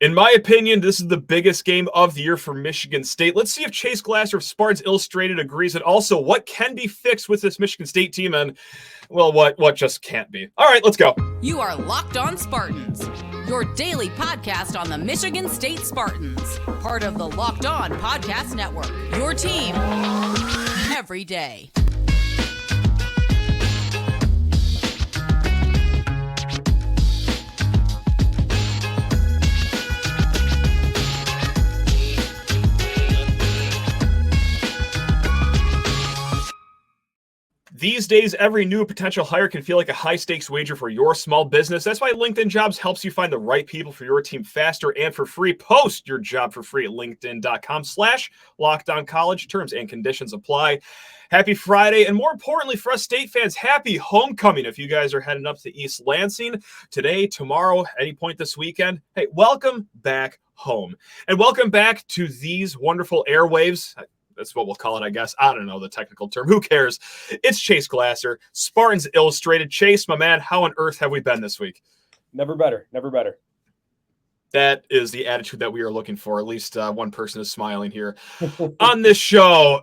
In my opinion, this is the biggest game of the year for Michigan State. Let's see if Chase Glasser of Spartans Illustrated agrees, and also what can be fixed with this Michigan State team, and, well, what just can't be. All right, let's go. You are Locked On Spartans, your daily podcast on the Michigan State Spartans, part of the Locked On Podcast Network, your team every day. These days, every new potential hire can feel like a high-stakes wager for your small business. That's why LinkedIn Jobs helps you find the right people for your team faster and for free. Post your job for free at linkedin.com/lockedoncollege. Terms and conditions apply. Happy Friday, and more importantly for us State fans, happy homecoming. If you guys are heading up to East Lansing today, tomorrow, any point this weekend, hey, welcome back home. And welcome back to these wonderful airwaves. That's what we'll call it, I guess. I don't know the technical term. Who cares? It's Chase Glasser, Spartans Illustrated. Chase, my man, how on earth have we been this week? Never better. Never better. That is the attitude that we are looking for. At least one person is smiling here on this show,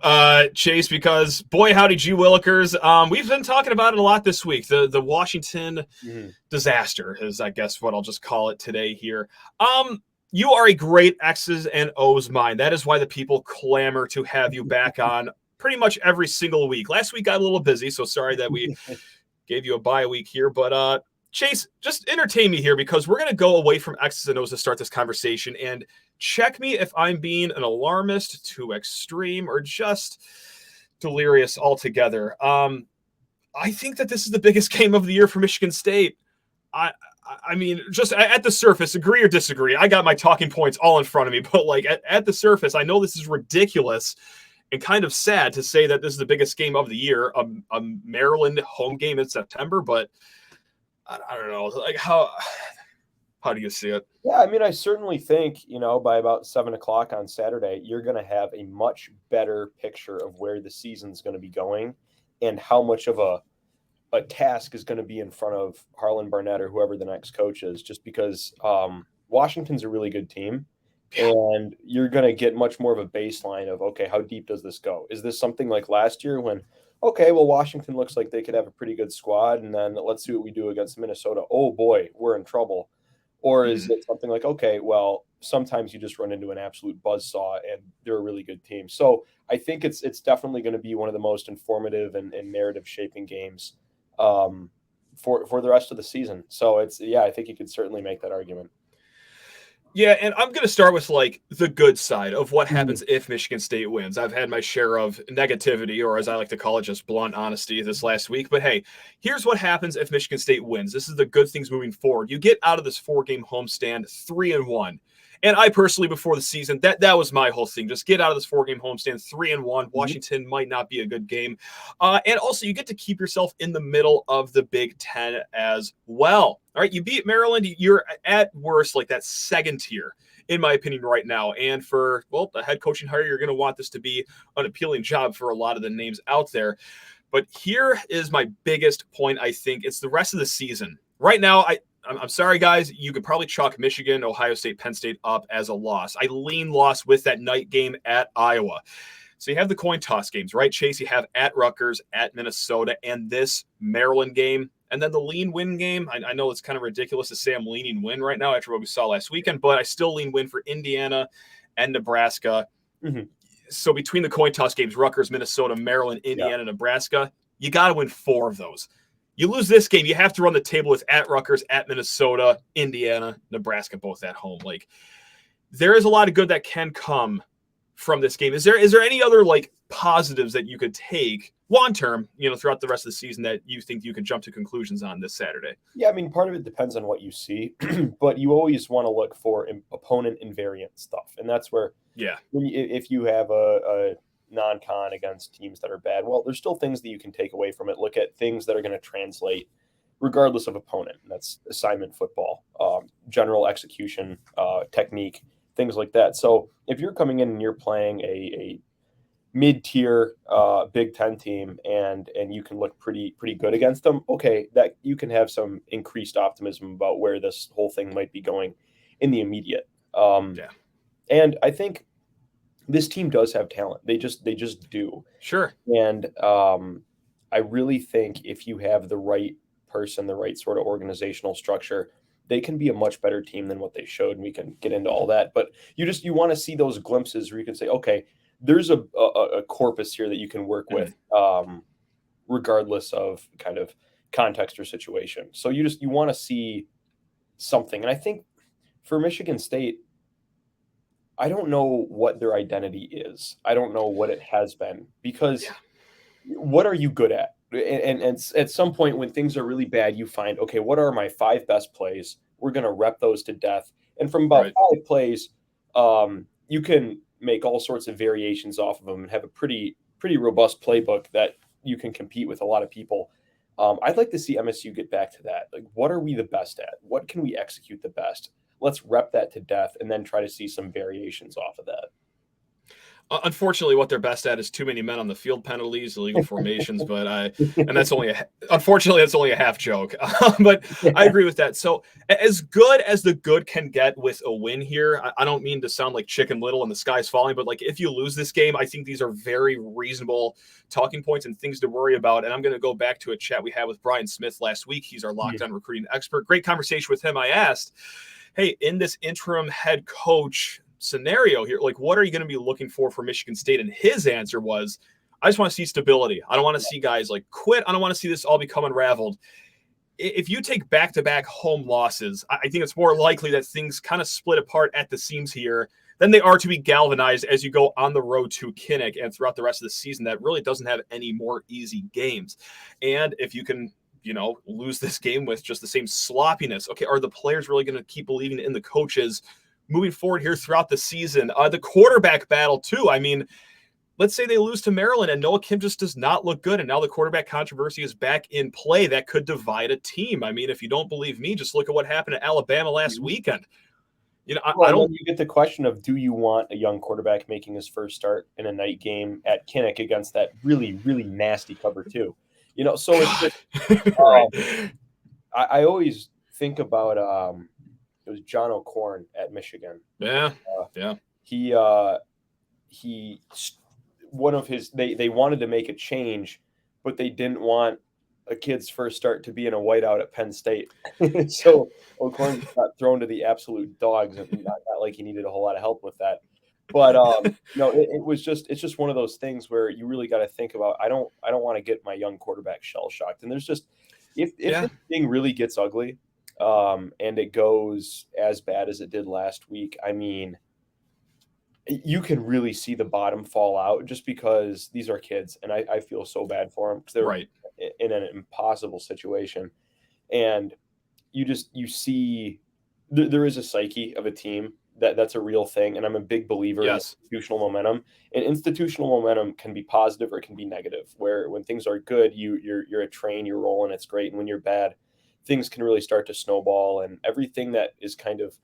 Chase, because boy, howdy, G Willikers. We've been talking about it a lot this week. The Washington disaster is, I guess, what I'll just call it today here. You are a great X's and O's mind. That is why the people clamor to have you back on pretty much every single week. Last week got a little busy, so sorry that we gave you a bye week here. But Chase, just entertain me here because we're going to go away from X's and O's to start this conversation. And check me if I'm being an alarmist, too extreme, or just delirious altogether. I think that this is the biggest game of the year for Michigan State. I mean, just at the surface, agree or disagree. I got my talking points all in front of me, but like at the surface, I know this is ridiculous and kind of sad to say that this is the biggest game of the year, a Maryland home game in September, but I don't know, like how do you see it? Yeah, I mean, I certainly think, by about 7:00 on Saturday, you're going to have a much better picture of where the season's going to be going and how much of a task is going to be in front of Harlan Barnett or whoever the next coach is, just because Washington's a really good team and you're going to get much more of a baseline of, okay, how deep does this go? Is this something like last year when, okay, well, Washington looks like they could have a pretty good squad and then let's see what we do against Minnesota. Oh boy, we're in trouble. Or is it something like, okay, well, sometimes you just run into an absolute buzzsaw and they're a really good team. So I think it's definitely going to be one of the most informative and narrative shaping games for the rest of the season. So I think you could certainly make that argument. Yeah, and I'm going to start with like the good side of what happens if Michigan State wins. I've had my share of negativity, or as I like to call it, just blunt honesty this last week. But hey, here's what happens if Michigan State wins. This is the good things moving forward. You get out of this 4-game homestand 3-1. And I personally, before the season, that was my whole thing. Just get out of this 4-game homestand 3-1. Washington might not be a good game. And also, you get to keep yourself in the middle of the Big Ten as well. All right, you beat Maryland. You're at worst like that second tier, in my opinion, right now. And for, well, the head coaching hire, you're going to want this to be an appealing job for a lot of the names out there. But here is my biggest point, I think. It's the rest of the season. Right now, I'm sorry, guys. You could probably chalk Michigan, Ohio State, Penn State up as a loss. I lean loss with that night game at Iowa. So you have the coin toss games, right, Chase? You have at Rutgers, at Minnesota, and this Maryland game. And then the lean win game. I know it's kind of ridiculous to say I'm leaning win right now after what we saw last weekend, but I still lean win for Indiana and Nebraska. So between the coin toss games, Rutgers, Minnesota, Maryland, Indiana, Nebraska, you got to win 4 of those. You lose this game, you have to run the table with at Rutgers, at Minnesota, Indiana, Nebraska, both at home. Like, there is a lot of good that can come from this game. Is there any other like positives that you could take long term, throughout the rest of the season that you think you can jump to conclusions on this Saturday? Yeah, I mean, part of it depends on what you see, but you always want to look for opponent invariant stuff, and that's where if you have a non-con against teams that are bad, well, there's still things that you can take away from it. Look at things that are going to translate regardless of opponent. That's assignment football, general execution, technique, things like that. So if you're coming in and you're playing a mid-tier Big Ten team and you can look pretty good against them, okay, that you can have some increased optimism about where this whole thing might be going in the immediate. Yeah. And I think this team does have talent. They just do. Sure. And I really think if you have the right person, the right sort of organizational structure, they can be a much better team than what they showed. And we can get into all that. But you want to see those glimpses where you can say, okay, there's a corpus here that you can work with, regardless of kind of context or situation. So you want to see something. And I think for Michigan State, I don't know what their identity is. I don't know what it has been, because what are you good at? And at some point when things are really bad, you find, okay, what are my 5 best plays? We're going to rep those to death. And from about 5 plays, you can make all sorts of variations off of them and have a pretty robust playbook that you can compete with a lot of people. I'd like to see MSU get back to that. Like, what are we the best at? What can we execute the best? Let's rep that to death and then try to see some variations off of that. Unfortunately, what they're best at is too many men on the field penalties, illegal formations, and that's unfortunately, that's only a half joke. But I agree with that. So as good as the good can get with a win here, I don't mean to sound like Chicken Little and the sky's falling, but like if you lose this game, I think these are very reasonable talking points and things to worry about. And I'm going to go back to a chat we had with Brian Smith last week. He's our Locked On recruiting expert. Great conversation with him. I asked, hey, in this interim head coach scenario here, like, what are you going to be looking for Michigan State? And his answer was, I just want to see stability. I don't want to see guys like quit. I don't want to see this all become unraveled. If you take back-to-back home losses, I think it's more likely that things kind of split apart at the seams here than they are to be galvanized as you go on the road to Kinnick and throughout the rest of the season that really doesn't have any more easy games. And if you can, lose this game with just the same sloppiness, okay, are the players really going to keep believing in the coaches moving forward here throughout the season? The quarterback battle too. I mean, let's say they lose to Maryland and Noah Kim just does not look good, and now the quarterback controversy is back in play. That could divide a team. I mean, if you don't believe me, just look at what happened at Alabama last weekend. I don't. You get the question of, do you want a young quarterback making his first start in a night game at Kinnick against that really, really nasty cover two? So it's just, right. I always think about it was John O'Corn at Michigan. Yeah. He one of his, they wanted to make a change, but they didn't want a kid's first start to be in a whiteout at Penn State. So O'Corn got thrown to the absolute dogs, and not like he needed a whole lot of help with that. But it's just one of those things where you really got to think about, I don't want to get my young quarterback shell shocked. And there's just, if this thing really gets ugly, and it goes as bad as it did last week, I mean, you can really see the bottom fall out, just because these are kids, and I feel so bad for them because they're in an impossible situation. And you see there is a psyche of a team that's a real thing. And I'm a big believer in institutional momentum, and institutional momentum can be positive or it can be negative, where when things are good, you're a train, you're rolling, it's great. And when you're bad, things can really start to snowball, and everything that is kind of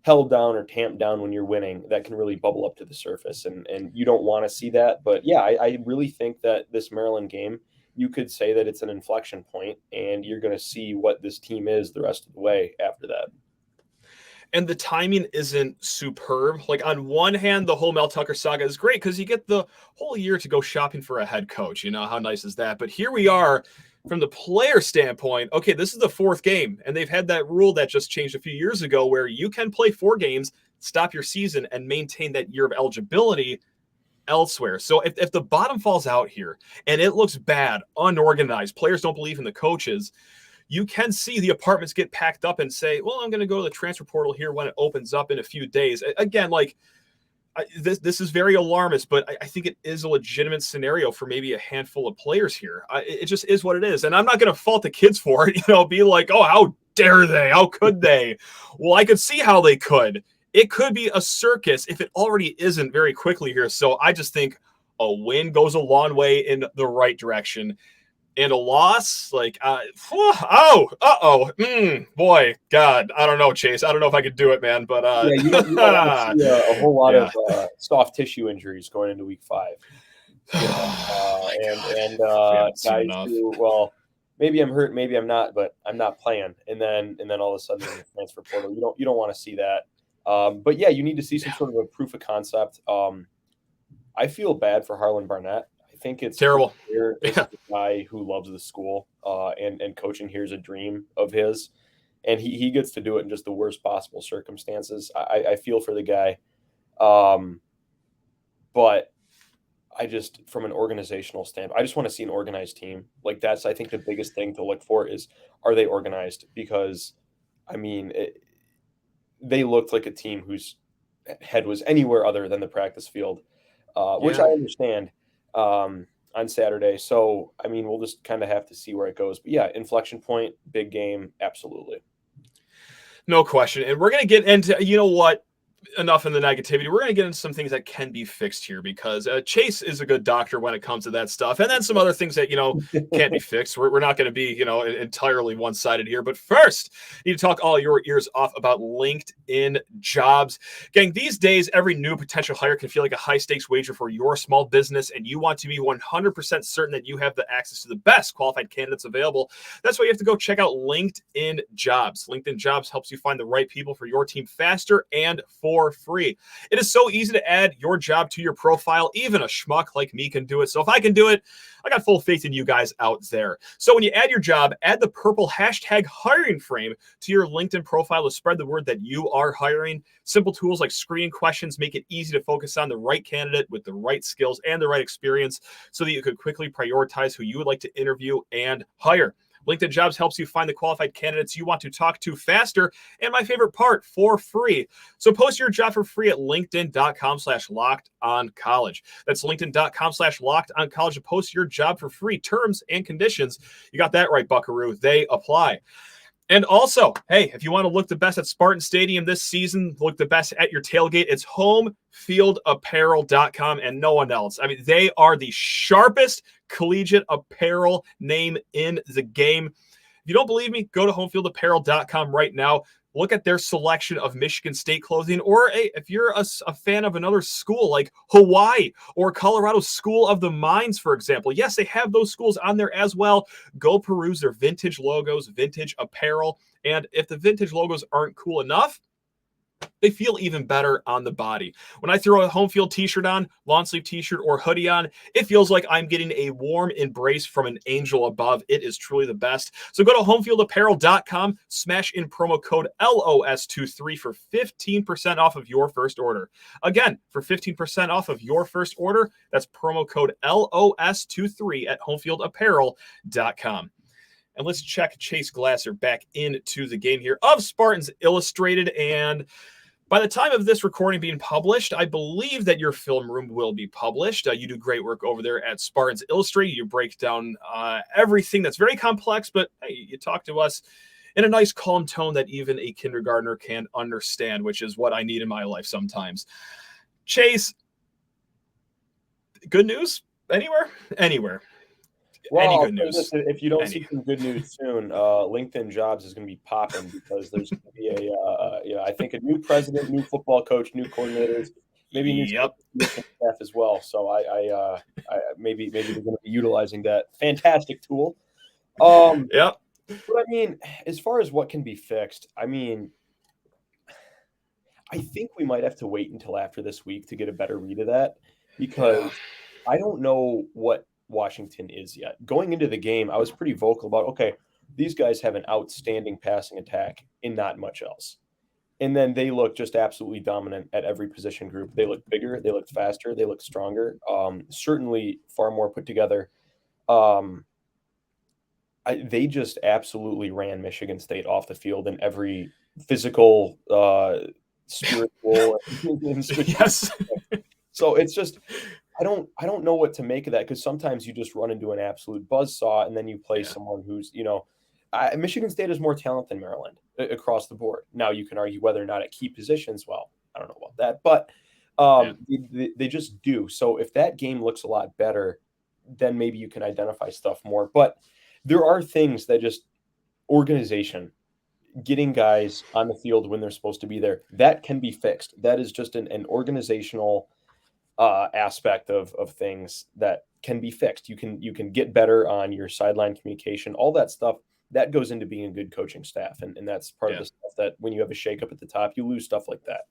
held down or tamped down when you're winning, that can really bubble up to the surface. And you don't want to see that. But yeah, I really think that this Maryland game, you could say that it's an inflection point, and you're going to see what this team is the rest of the way after that. And the timing isn't superb. Like, on one hand, the whole Mel Tucker saga is great because you get the whole year to go shopping for a head coach. How nice is that? But here we are from the player standpoint. Okay, this is the 4th game, and they've had that rule that just changed a few years ago where you can play 4 games, stop your season, and maintain that year of eligibility elsewhere. So if the bottom falls out here and it looks bad, unorganized, players don't believe in the coaches, you can see the apartments get packed up and say, well, I'm going to go to the transfer portal here when it opens up in a few days. Again, like, this is very alarmist, but I think it is a legitimate scenario for maybe a handful of players here. It just is what it is. And I'm not going to fault the kids for it, be like, oh, how dare they? How could they? Well, I could see how they could. It could be a circus if it already isn't very quickly here. So I just think a win goes a long way in the right direction. And a loss, like, boy, God, I don't know, Chase. I don't know if I could do it, man. But you don't want to see a whole lot of soft tissue injuries going into week 5. Guys who, well, maybe I'm hurt, maybe I'm not, but I'm not playing. And then all of a sudden in the transfer portal, you don't want to see that. But yeah, you need to see some sort of a proof of concept. I feel bad for Harlan Barnett. I think it's Terrible. clear this is a guy who loves the school, and coaching here is a dream of his, and he gets to do it in just the worst possible circumstances. I feel for the guy, but I just, from an organizational standpoint, I just want to see an organized team. Like that's, I think, the biggest thing to look for is, are they organized? Because, I mean, they looked like a team whose head was anywhere other than the practice field, which I understand on Saturday. So, I mean, we'll just kind of have to see where it goes. But yeah, inflection point, big game, absolutely. No question. And we're going to get into, you know what? Enough in the negativity. We're going to get into some things that can be fixed here because Chase is a good doctor when it comes to that stuff. And then some other things that, can't be fixed. We're not going to be, entirely one-sided here. But first, you need to talk all your ears off about LinkedIn Jobs. Gang, these days, every new potential hire can feel like a high-stakes wager for your small business, and you want to be 100% certain that you have the access to the best qualified candidates available. That's why you have to go check out LinkedIn Jobs. LinkedIn Jobs helps you find the right people for your team faster and for free. It is so easy to add your job to your profile. Even a schmuck like me can do it. So if I can do it, I got full faith in you guys out there. So when you add your job, add the purple hashtag hiring frame to your LinkedIn profile to spread the word that you are hiring. Simple tools like screening questions make it easy to focus on the right candidate with the right skills and the right experience so that you could quickly prioritize who you would like to interview and hire. LinkedIn Jobs helps you find the qualified candidates you want to talk to faster, and my favorite part, for free. So post your job for free at linkedin.com/lockedoncollege. That's linkedin.com/lockedoncollege to post your job for free. Terms and conditions. You got that right, buckaroo. They apply. And also, hey, if you want to look the best at Spartan Stadium this season, look the best at your tailgate, it's homefieldapparel.com and no one else. I mean, they are the sharpest collegiate apparel name in the game. If you don't believe me, go to homefieldapparel.com right now. Look at their selection of Michigan State clothing, or hey, if you're a fan of another school like Hawaii or Colorado School of the Mines, for example. Yes, they have those schools on there as well. Go peruse their vintage logos, vintage apparel, and if the vintage logos aren't cool enough, they feel even better on the body. When I throw a home field t-shirt on, lawn sleeve t-shirt, or hoodie on, it feels like I'm getting a warm embrace from an angel above. It is truly the best. So go to homefieldapparel.com, smash in promo code LOS23 for 15% off of your first order. Again, for 15% off of your first order, that's promo code LOS23 at homefieldapparel.com. And let's check Chase Glasser back into the game here of Spartans Illustrated. And by the time of this recording being published, I believe that your film room will be published. You do great work over there at Spartans Illustrated. You break down everything that's very complex, but hey, you talk to us in a nice, calm tone that even a kindergartner can understand, which is what I need in my life sometimes. Chase, good news? Anywhere? Anywhere. Well, any good news? Listen, if you don't see some good news soon, LinkedIn Jobs is going to be popping because there's going to be I think a new president, new football coach, new coordinators, maybe new staff as well. So I maybe they're going to be utilizing that fantastic tool. Yep. But I mean, as far as what can be fixed, I mean, I think we might have to wait until after this week to get a better read of that because I don't know what Washington is yet. Going into the game, I was pretty vocal about, okay, these guys have an outstanding passing attack and not much else. And then they look just absolutely dominant at every position group. They look bigger, they look faster, they look stronger, certainly far more put together. They just absolutely ran Michigan State off the field in every physical, spiritual, yes. So it's just, I don't know what to make of that because sometimes you just run into an absolute buzzsaw and then you play someone who's, Michigan State has more talent than Maryland across the board. Now you can argue whether or not at key positions. Well, I don't know about that, but they just do. So if that game looks a lot better, then maybe you can identify stuff more. But there are things that just organization, getting guys on the field when they're supposed to be there, that can be fixed. That is just an organizational aspect of things that can be fixed. You can get better on your sideline communication, all that stuff that goes into being a good coaching staff. And that's part of the stuff that when you have a shakeup at the top, you lose stuff like that.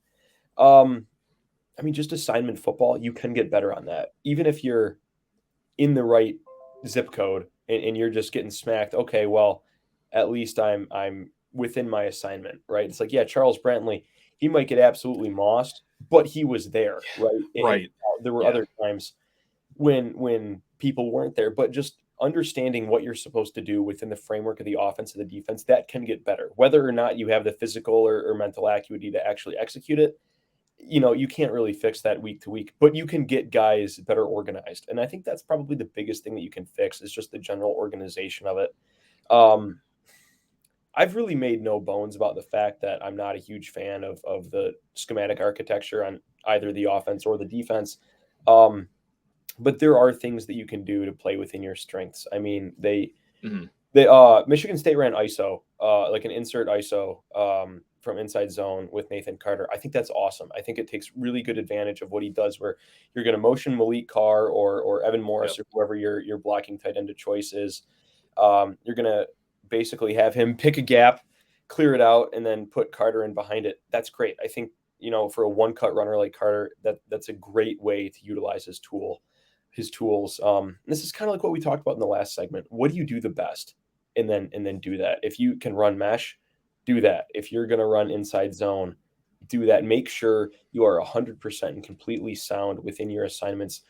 I mean, just assignment football, you can get better on that. Even if you're in the right zip code and you're just getting smacked, okay, well, at least I'm within my assignment, right? It's like, yeah, Charles Brantley, he might get absolutely mossed, but he was there, right? Right. And there were other times when people weren't there, but just understanding what you're supposed to do within the framework of the offense and the defense, that can get better. Whether or not you have the physical or mental acuity to actually execute it, you can't really fix that week to week, but you can get guys better organized. And I think that's probably the biggest thing that you can fix is just the general organization of it. I've really made no bones about the fact that I'm not a huge fan of the schematic architecture on either the offense or the defense. But there are things that you can do to play within your strengths. I mean, Michigan State ran ISO, like an insert ISO from inside zone with Nathan Carter. I think that's awesome. I think it takes really good advantage of what he does, where you're going to motion Malik Carr or Evan Morris or whoever your blocking tight end of choice is. You're going to basically have him pick a gap, clear it out, and then put Carter in behind it. That's great. I think, for a one-cut runner like Carter, that's a great way to utilize his tools. This is kind of like what we talked about in the last segment. What do you do the best? And then do that. If you can run mesh, do that. If you're going to run inside zone, do that. Make sure you are 100% and completely sound within your assignments.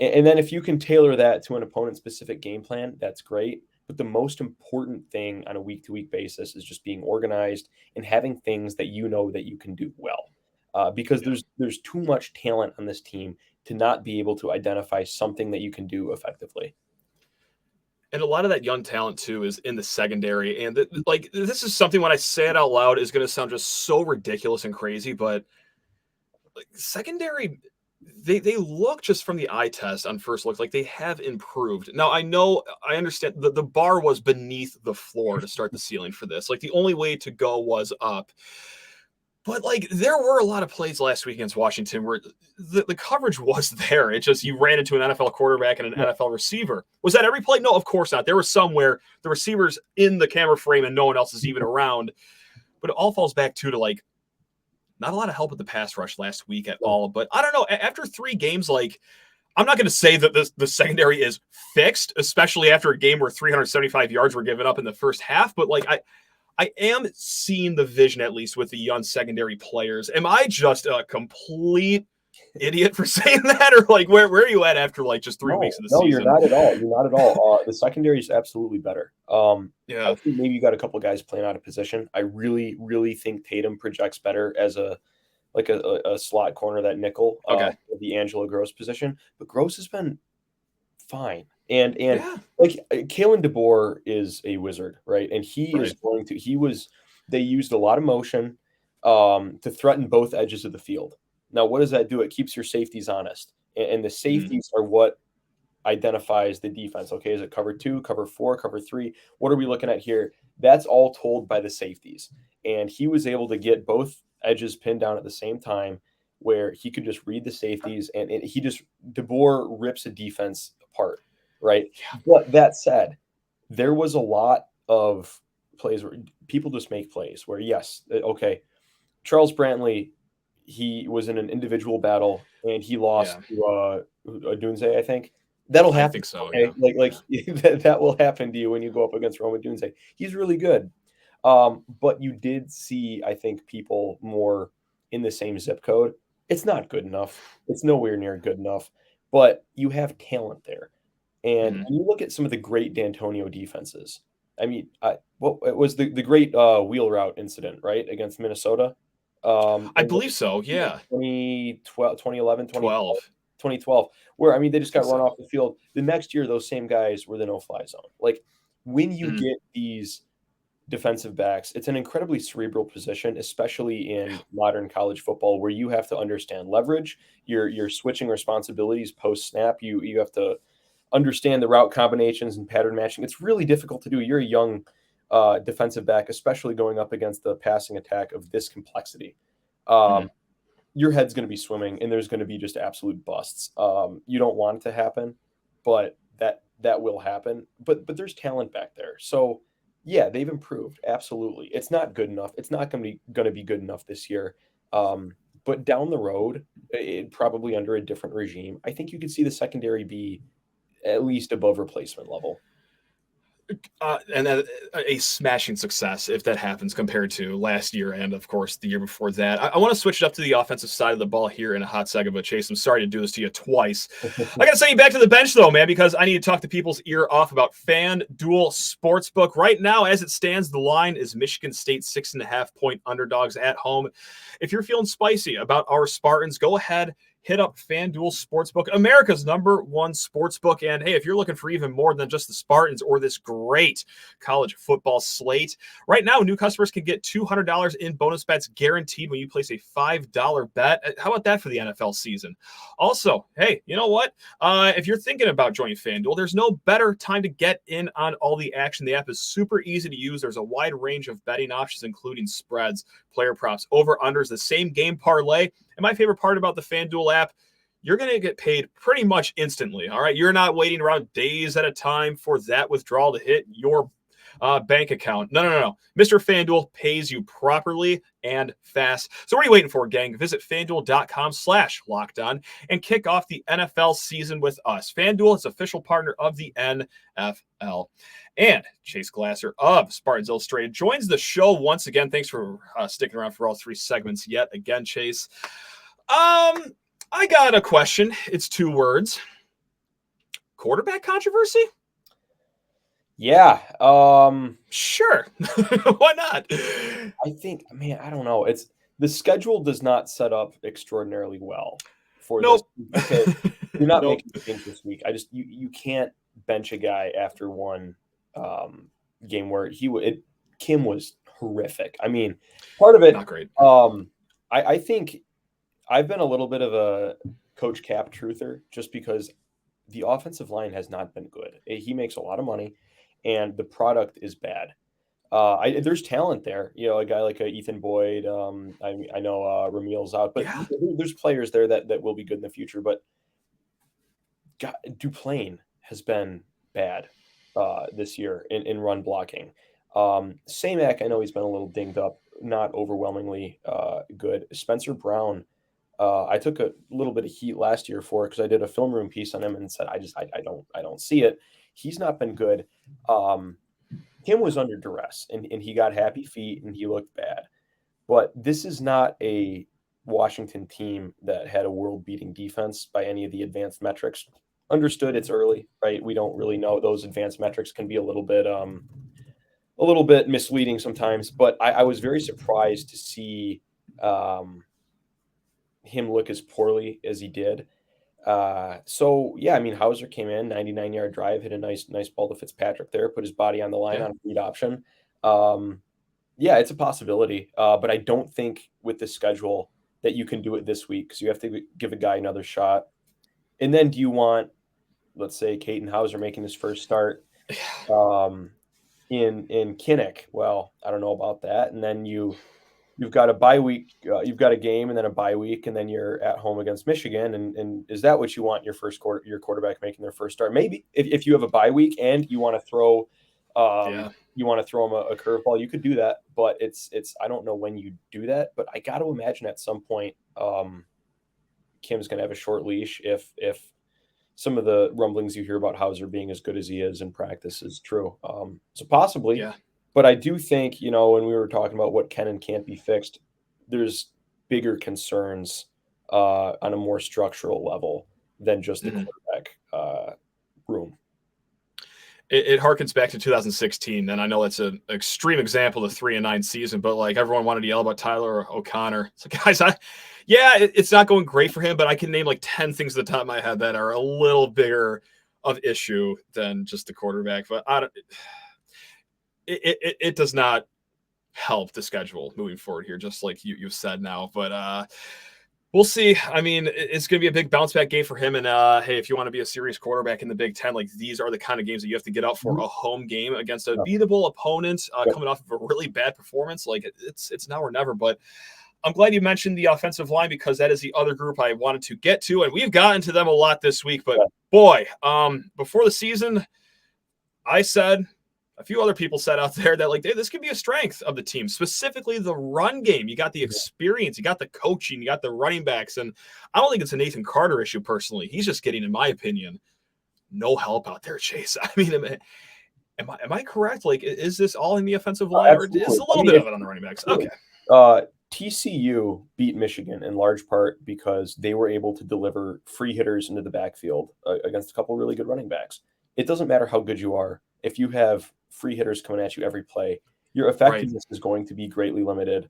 And then if you can tailor that to an opponent-specific game plan, that's great. But the most important thing on a week-to-week basis is just being organized and having things that that you can do well. Because there's too much talent on this team to not be able to identify something that you can do effectively. And a lot of that young talent, too, is in the secondary. And this is something when I say it out loud is going to sound just so ridiculous and crazy. But secondary, they look just from the eye test on first look like they have improved. Now, I understand the bar was beneath the floor to start the ceiling for this. Like the only way to go was up. But there were a lot of plays last week against Washington where the coverage was there. It just, you ran into an NFL quarterback and an NFL receiver. Was that every play? No, of course not. There was some where the receiver's in the camera frame and no one else is even around. But it all falls back to not a lot of help with the pass rush last week at all. But I don't know. After 3 games, I'm not going to say that the secondary is fixed, especially after a game where 375 yards were given up in the first half. But I am seeing the vision, at least with the young secondary players. Am I just a complete idiot for saying that? Or where are you at after just 3 weeks of the season? No, you're not at all. You're not at all. The secondary is absolutely better. I think maybe you got a couple guys playing out of position. I really, really think Tatum projects better as a slot corner, that nickel, the Angelo Gross position. But Gross has been fine. And Kalen DeBoer is a wizard, right? And they used a lot of motion to threaten both edges of the field. Now, what does that do? It keeps your safeties honest. And the safeties are what identifies the defense. Okay, is it cover 2, cover 4, cover 3? What are we looking at here? That's all told by the safeties. And he was able to get both edges pinned down at the same time where he could just read the safeties and DeBoer rips a defense apart. Right. Yeah. But that said, there was a lot of plays where people just make plays where, Charles Brantley, he was in an individual battle and he lost to Dunze, I think. That'll happen. I think so. Okay? Yeah. That will happen to you when you go up against Roma Dunze. He's really good. But you did see, I think, people more in the same zip code. It's not good enough. It's nowhere near good enough. But you have talent there. And when you look at some of the great D'Antonio defenses, I mean, it was the great wheel route incident, right, against Minnesota? I believe so, yeah. 2011, 2012, where, they just got run off the field. The next year, those same guys were the no-fly zone. When you get these defensive backs, it's an incredibly cerebral position, especially in modern college football, where you have to understand leverage, you're switching responsibilities post-snap, you have to understand the route combinations and pattern matching. It's really difficult to do. You're a young defensive back, especially going up against the passing attack of this complexity. Your head's going to be swimming and there's going to be just absolute busts. You don't want it to happen, but that will happen. But there's talent back there. So Yeah, they've improved. Absolutely. It's not good enough. It's not going to be good enough this year. But down the road, probably under a different regime, I think you could see the secondary be at least above replacement level. And a smashing success if that happens compared to last year and, of course, the year before that. I want to switch it up to the offensive side of the ball here in a hot second, but Chase, I'm sorry to do this to you twice. I got to send you back to the bench, though, man, because I need to talk to people's ear off about FanDuel Sportsbook. Right now, as it stands, the line is Michigan State 6.5-point underdogs at home. If you're feeling spicy about our Spartans, go ahead, hit up FanDuel Sportsbook, America's #1 sportsbook. And hey, if you're looking for even more than just the Spartans or this great college football slate, right now, new customers can get $200 in bonus bets guaranteed when you place a $5 bet. How about that for the NFL season? Also, hey, you know what? If you're thinking about joining FanDuel, there's no better time to get in on all the action. The app is super easy to use. There's a wide range of betting options, including spreads, player props, over-unders, the same game parlay. And my favorite part about the FanDuel app, you're going to get paid pretty much instantly, all right? You're not waiting around days at a time for that withdrawal to hit your bank account. No. Mr. FanDuel pays you properly and fast. So what are you waiting for, gang? Visit FanDuel.com/lockedon and kick off the NFL season with us. FanDuel is official partner of the NFL. And Chase Glasser of Spartans Illustrated joins the show once again. Thanks for sticking around for all 3 segments yet again, Chase. I got a question. It's 2 words. Quarterback controversy? Yeah. Sure. Why not? I think, man, I don't know. It's the schedule does not set up extraordinarily well for Nope. this. Okay, you're not Nope. making things this week. You can't bench a guy after one game where Kim was horrific. I mean, part of it, Not great. I think I've been a little bit of a Coach Cap truther just because the offensive line has not been good. He makes a lot of money, and the product is bad. There's talent there, a guy like Ethan Boyd. I know Ramil's out, but Yeah. there's players there that will be good in the future. But Duplain has been bad this year in run blocking. Samak, I know he's been a little dinged up, not overwhelmingly good. Spencer Brown, I took a little bit of heat last year for it because I did a film room piece on him and said I don't see it. He's not been good. Kim was under duress and he got happy feet and he looked bad. But this is not a Washington team that had a world-beating defense by any of the advanced metrics. Understood, it's early, right? We don't really know. Those advanced metrics can be a little bit misleading sometimes. But I was very surprised to see him look as poorly as he did. So yeah, I mean, Hauser came in, 99-yard drive, hit a nice ball to Fitzpatrick there, put his body on the line on a read option. Yeah, it's a possibility, but I don't think with the schedule that you can do it this week because you have to give a guy another shot. And then do you want, let's say, Caden Hauser making his first start in Kinnick? Well, I don't know about that. And then you've got a bye week, you've got a game and then a bye week, and then you're at home against Michigan. And is that what you want your quarterback making their first start? Maybe if you have a bye week and you want to throw you want to throw him a curveball, you could do that. But it's I don't know when you do that, but I got to imagine at some point Kim's going to have a short leash if some of the rumblings you hear about Hauser being as good as he is in practice is true. So possibly. Yeah. But I do think, when we were talking about what can and can't be fixed, there's bigger concerns on a more structural level than just the quarterback room. It harkens back to 2016, and I know that's an extreme example of the 3-9 season, but like everyone wanted to yell about Tyler O'Connor. It's like, guys, it's not going great for him, but I can name like 10 things at the top of my head that are a little bigger of issue than just the quarterback. But it does not help the schedule moving forward here, just like you've said now. But we'll see. I mean, it's going to be a big bounce back game for him. And hey, if you want to be a serious quarterback in the Big Ten, like these are the kind of games that you have to get out for a home game against a beatable opponent coming off of a really bad performance. Like it's now or never. But I'm glad you mentioned the offensive line because that is the other group I wanted to get to, and we've gotten to them a lot this week. But boy, before the season, I said a few other people said out there that like, hey, this could be a strength of the team, specifically the run game. You got the experience, you got the coaching, you got the running backs. And I don't think it's a Nathan Carter issue personally. He's just getting, in my opinion, no help out there, Chase. I mean, am I correct? Like, is this all in the offensive line, or is a little bit of it on the running backs? Okay. TCU beat Michigan in large part because they were able to deliver free hitters into the backfield against a couple really good running backs. It doesn't matter how good you are. If you have free hitters coming at you every play, your effectiveness is going to be greatly limited,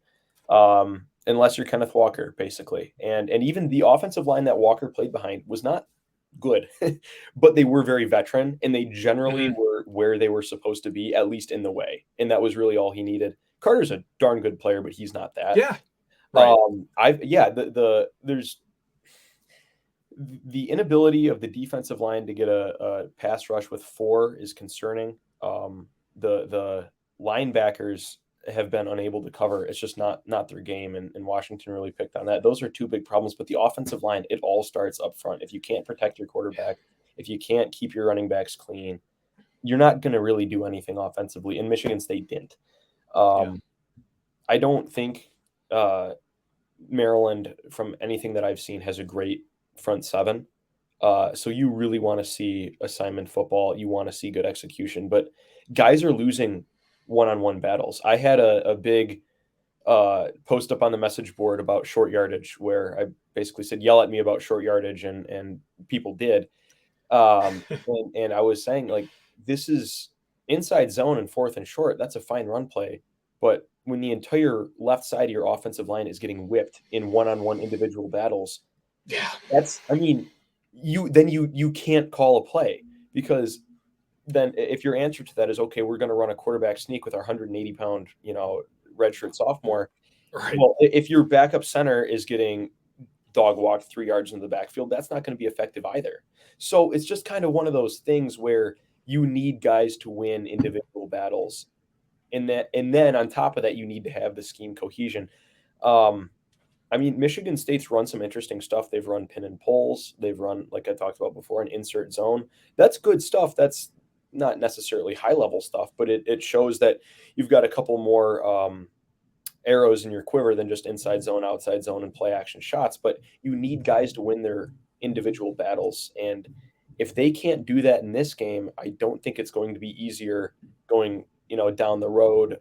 unless you're Kenneth Walker, basically. And even the offensive line that Walker played behind was not good, but they were very veteran, and they generally were where they were supposed to be, at least in the way. And that was really all he needed. Carter's a darn good player, but he's not that. Yeah. Right. There's the inability of the defensive line to get a pass rush with 4 is concerning. The linebackers have been unable to cover. It's just not their game, and Washington really picked on that. Those are 2 big problems, but the offensive line, it all starts up front. If you can't protect your quarterback, if you can't keep your running backs clean, you're not going to really do anything offensively, and Michigan State didn't. I don't think Maryland, from anything that I've seen, has a great front 7. So you really want to see assignment football. You want to see good execution, but guys are losing one-on-one battles. I had a big post up on the message board about short yardage, where I basically said, yell at me about short yardage, and people did. And I was saying, like, this is inside zone and 4th and short. That's a fine run play. But when the entire left side of your offensive line is getting whipped in one-on-one individual battles, you can't call a play, because then if your answer to that is, okay, we're going to run a quarterback sneak with our 180-pound, redshirt sophomore. Right. Well, if your backup center is getting dog walked 3 yards into the backfield, that's not going to be effective either. So it's just kind of one of those things where you need guys to win individual battles. And then on top of that, you need to have the scheme cohesion. Michigan State's run some interesting stuff. They've run pin and pulls. They've run, like I talked about before, an insert zone. That's good stuff. That's not necessarily high-level stuff, but it shows that you've got a couple more arrows in your quiver than just inside zone, outside zone, and play action shots. But you need guys to win their individual battles. And if they can't do that in this game, I don't think it's going to be easier going down the road,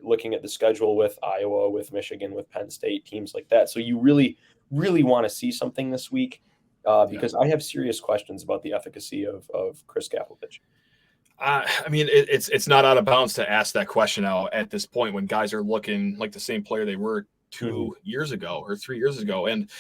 looking at the schedule with Iowa, with Michigan, with Penn State, teams like that. So you really, really want to see something this week, because I have serious questions about the efficacy of Chris Kaplowitz. It's not out of bounds to ask that question now at this point, when guys are looking like the same player they were 2 years ago or 3 years ago. And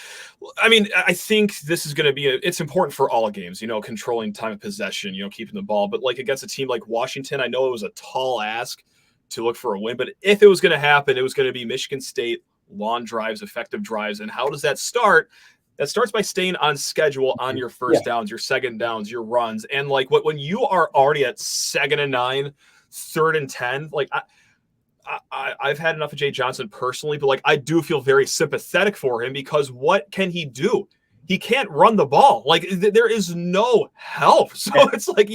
I think this is going to be it's important for all games, controlling time of possession, keeping the ball. But like against a team like Washington, I know it was a tall ask to look for a win, but if it was going to happen, it was going to be Michigan State, long drives, effective drives. And how does that start? That starts by staying on schedule on your first downs, your second downs, your runs. And like when you are already at 2nd and 9, 3rd and 10, like I've had enough of Jay Johnson personally, but like I do feel very sympathetic for him, because what can he do? He can't run the ball. Like there is no help. So it's like,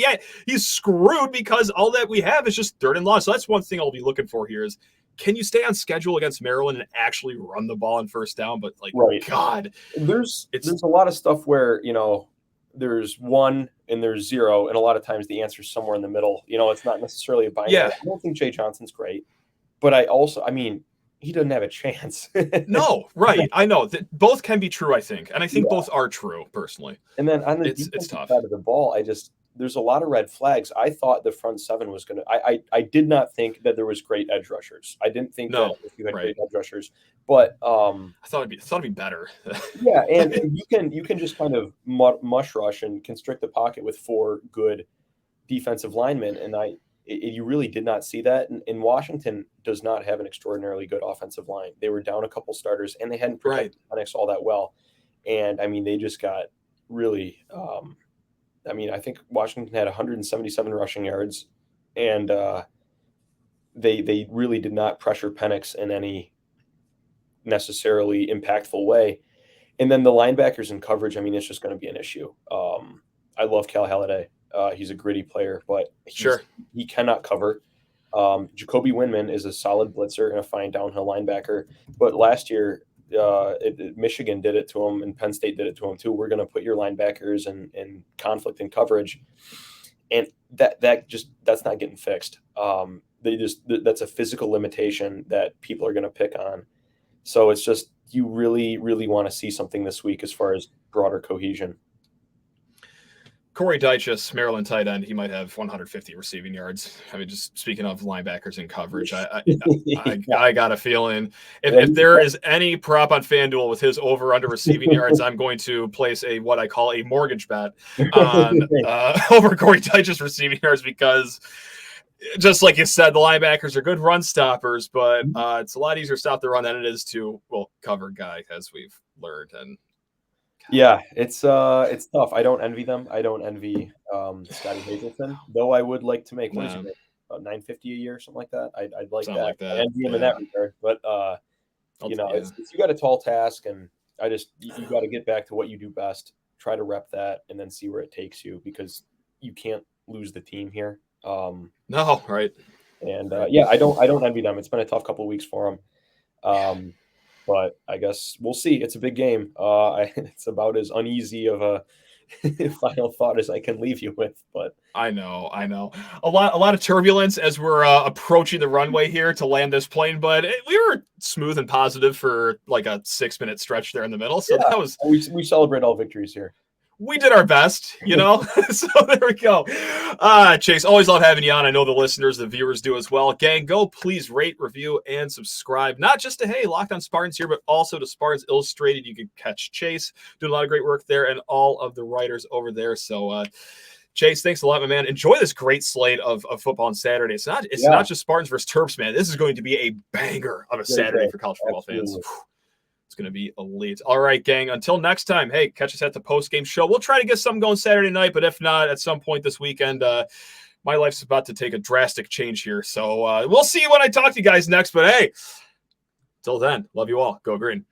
he's screwed, because all that we have is just 3rd and long. So that's one thing I'll be looking for here is, can you stay on schedule against Maryland and actually run the ball on first down? But like, God, there's a lot of stuff where, there's 1 and there's 0. And a lot of times the answer is somewhere in the middle. It's not necessarily a binary. I don't think Jay Johnson's great, but he doesn't have a chance. No, right. I know that both can be true, I think. And I think both are true personally. And then on the defensive side of the ball, there's a lot of red flags. I thought the front 7 was going to, I did not think that there was great edge rushers. I didn't think that you had great edge rushers, but I thought it'd be better. And you can just kind of mush rush and constrict the pocket with 4 good defensive linemen. And you really did not see that. And Washington does not have an extraordinarily good offensive line. They were down a couple starters, and they hadn't protected Penix all that well. And they just got really, I think Washington had 177 rushing yards, and they really did not pressure Penix in any necessarily impactful way. And then the linebackers in coverage, it's just going to be an issue. I love Cal Halliday. He's a gritty player, but he cannot cover. Jacoby Windman is a solid blitzer and a fine downhill linebacker. But last year, Michigan did it to him, and Penn State did it to him too. We're going to put your linebackers in conflict and coverage, and that's not getting fixed. That's a physical limitation that people are going to pick on. So it's just, you really, really want to see something this week as far as broader cohesion. Corey Dyches, Maryland tight end, he might have 150 receiving yards. I mean, just speaking of linebackers in coverage, I got a feeling if there is any prop on FanDuel with his over-under receiving yards, I'm going to place what I call a mortgage bet on over Corey Dyches receiving yards, because just like you said, the linebackers are good run stoppers, but it's a lot easier to stop the run than it is to, cover guy, as we've learned. And yeah, it's tough. I don't envy them. I don't envy Scotty Hazelton, though I would like to make about $950 a year, something like that. I'd like something that. Like that. I envy him in that regard, but you got a tall task, and you got to get back to what you do best. Try to rep that, and then see where it takes you, because you can't lose the team here. No, right. And I don't envy them. It's been a tough couple of weeks for them. But I guess we'll see. It's a big game. It's about as uneasy of a final thought as I can leave you with. But I know. A lot of turbulence as we're approaching the runway here to land this plane. But we were smooth and positive for like a 6-minute stretch there in the middle. So that was we celebrate all victories here. We did our best, so there we go. Chase, always love having you on. I know the listeners, the viewers do as well. Gang, go please rate, review, and subscribe. Not just to, Locked On Spartans here, but also to Spartans Illustrated. You can catch Chase doing a lot of great work there, and all of the writers over there. So, Chase, thanks a lot, my man. Enjoy this great slate of football on Saturday. It's not just Spartans versus Terps, man. This is going to be a banger of a Saturday for college football fans. It's going to be elite. All right, gang. Until next time, catch us at the post-game show. We'll try to get something going Saturday night, but if not, at some point this weekend, my life's about to take a drastic change here. So we'll see when I talk to you guys next. But, till then, love you all. Go Green.